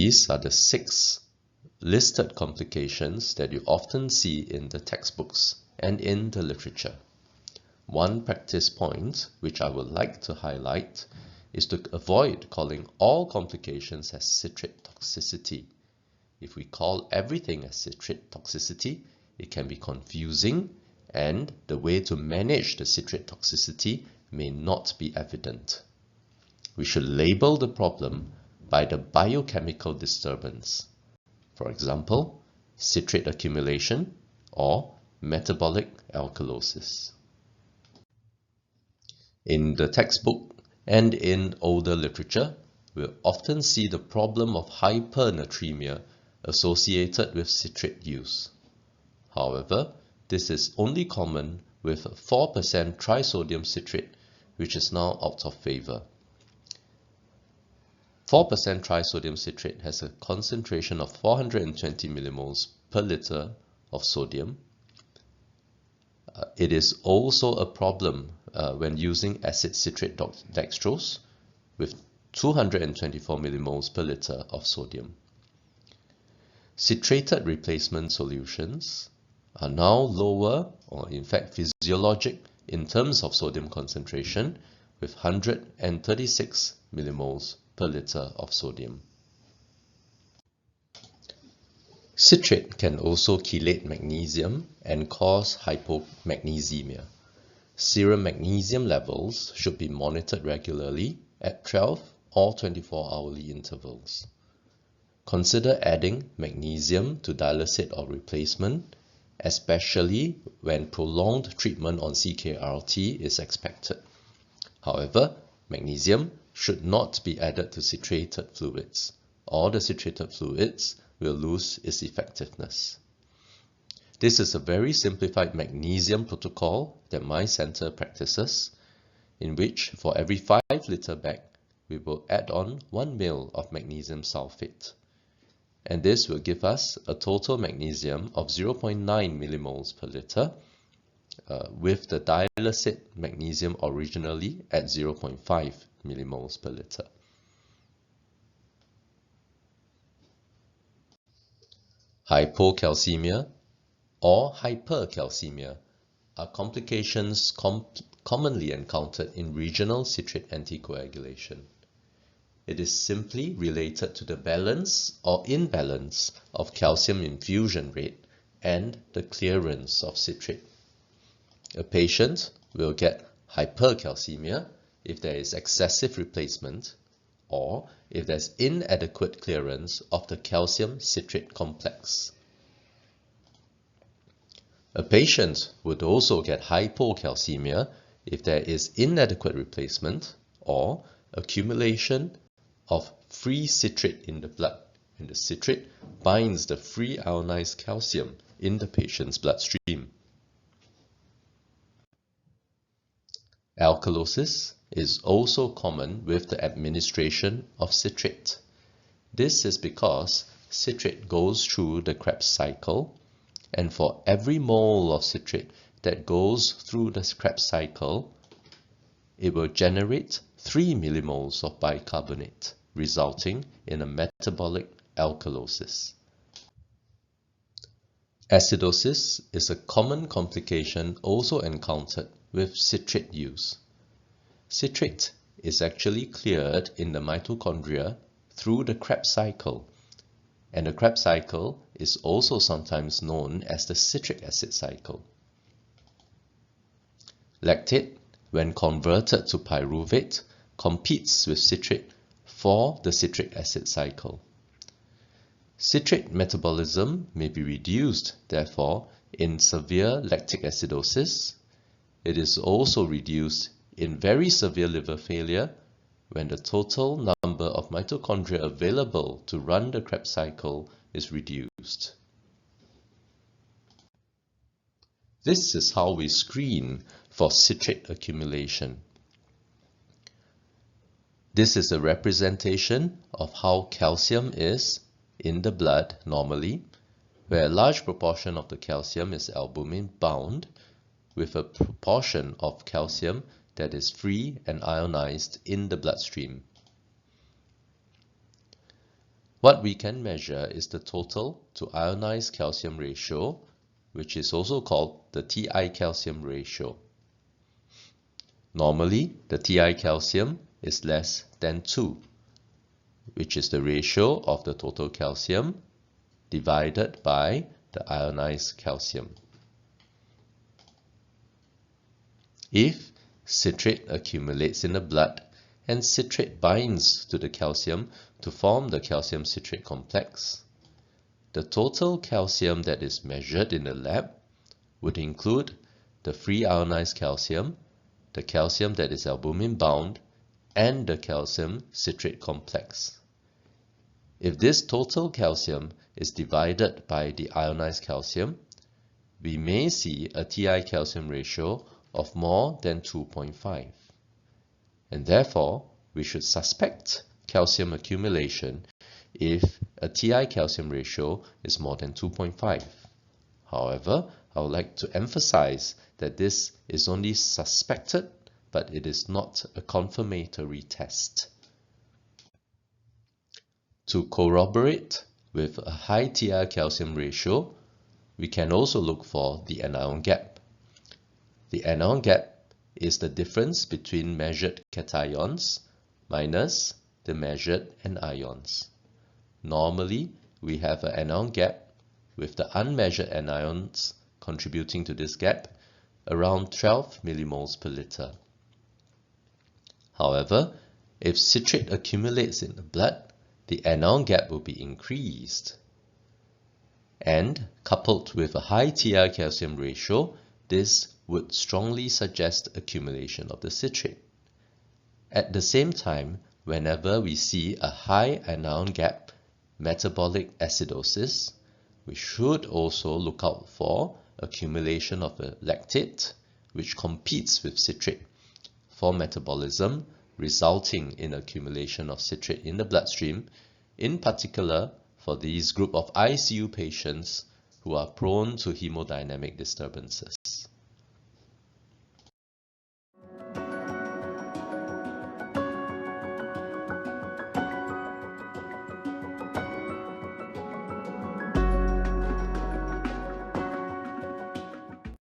These are the 6 listed complications that you often see in the textbooks and in the literature. One practice point which I would like to highlight is to avoid calling all complications as citrate toxicity. If we call everything as citrate toxicity, it can be confusing, and the way to manage the citrate toxicity may not be evident. We should label the problem by the biochemical disturbance. For example, citrate accumulation or metabolic alkalosis. In the textbook and in older literature, we'll often see the problem of hypernatremia associated with citrate use. However, this is only common with 4% trisodium citrate, which is now out of favor. 4% trisodium citrate has a concentration of 420 millimoles per liter of sodium. It is also a problem when using acid citrate dextrose with 224 millimoles per liter of sodium. Citrated replacement solutions are now lower, or in fact physiologic, in terms of sodium concentration with 136 millimoles per liter of sodium. Citrate can also chelate magnesium and cause hypomagnesemia. Serum magnesium levels should be monitored regularly at 12 or 24-hourly intervals. Consider adding magnesium to dialysate or replacement, especially when prolonged treatment on CKRT is expected. However, magnesium should not be added to citrated fluids, or the citrated fluids will lose its effectiveness. This is a very simplified magnesium protocol that my center practices, in which for every 5-liter bag, we will add on 1 ml of magnesium sulfate. And this will give us a total magnesium of 0.9 millimoles per liter, with the dialysate magnesium originally at 0.5 millimoles per liter. Hypocalcemia or hypercalcemia are complications commonly encountered in regional citrate anticoagulation. It is simply related to the balance or imbalance of calcium infusion rate and the clearance of citrate. A patient will get hypercalcemia if there is excessive replacement or if there's inadequate clearance of the calcium citrate complex. A patient would also get hypocalcemia if there is inadequate replacement or accumulation of free citrate in the blood, and the citrate binds the free ionized calcium in the patient's bloodstream. Alkalosis is also common with the administration of citrate. This is because citrate goes through the Krebs cycle, and for every mole of citrate that goes through the Krebs cycle, it will generate 3 millimoles of bicarbonate, resulting in a metabolic alkalosis. Acidosis is a common complication also encountered with citrate use. Citrate is actually cleared in the mitochondria through the Krebs cycle, and the Krebs cycle is also sometimes known as the citric acid cycle. Lactate, when converted to pyruvate, competes with citrate for the citric acid cycle. Citrate metabolism may be reduced, therefore, in severe lactic acidosis. It is also reduced in very severe liver failure when the total number of mitochondria available to run the Krebs cycle is reduced. This is how we screen for citrate accumulation. This is a representation of how calcium is in the blood normally, where a large proportion of the calcium is albumin bound, with a proportion of calcium that is free and ionized in the bloodstream. What we can measure is the total to ionized calcium ratio, which is also called the TI calcium ratio. Normally, the TI calcium is less than 2, which is the ratio of the total calcium divided by the ionized calcium. If citrate accumulates in the blood and citrate binds to the calcium to form the calcium citrate complex, the total calcium that is measured in the lab would include the free ionized calcium, the calcium that is albumin bound, and the calcium citrate complex. If this total calcium is divided by the ionized calcium, we may see a TI calcium ratio of more than 2.5. And therefore, we should suspect calcium accumulation if a TI calcium ratio is more than 2.5. However, I would like to emphasize that this is only suspected, but it is not a confirmatory test. To corroborate with a high TI calcium ratio, we can also look for the anion gap. The anion gap is the difference between measured cations minus the measured anions. Normally, we have an anion gap with the unmeasured anions contributing to this gap around 12 millimoles per liter. However, if citrate accumulates in the blood, the anion gap will be increased. And coupled with a high TI calcium ratio, this would strongly suggest accumulation of the citrate. At the same time, whenever we see a high anion gap metabolic acidosis, we should also look out for accumulation of a lactate, which competes with citrate for metabolism, resulting in accumulation of citrate in the bloodstream, in particular for these group of ICU patients who are prone to hemodynamic disturbances.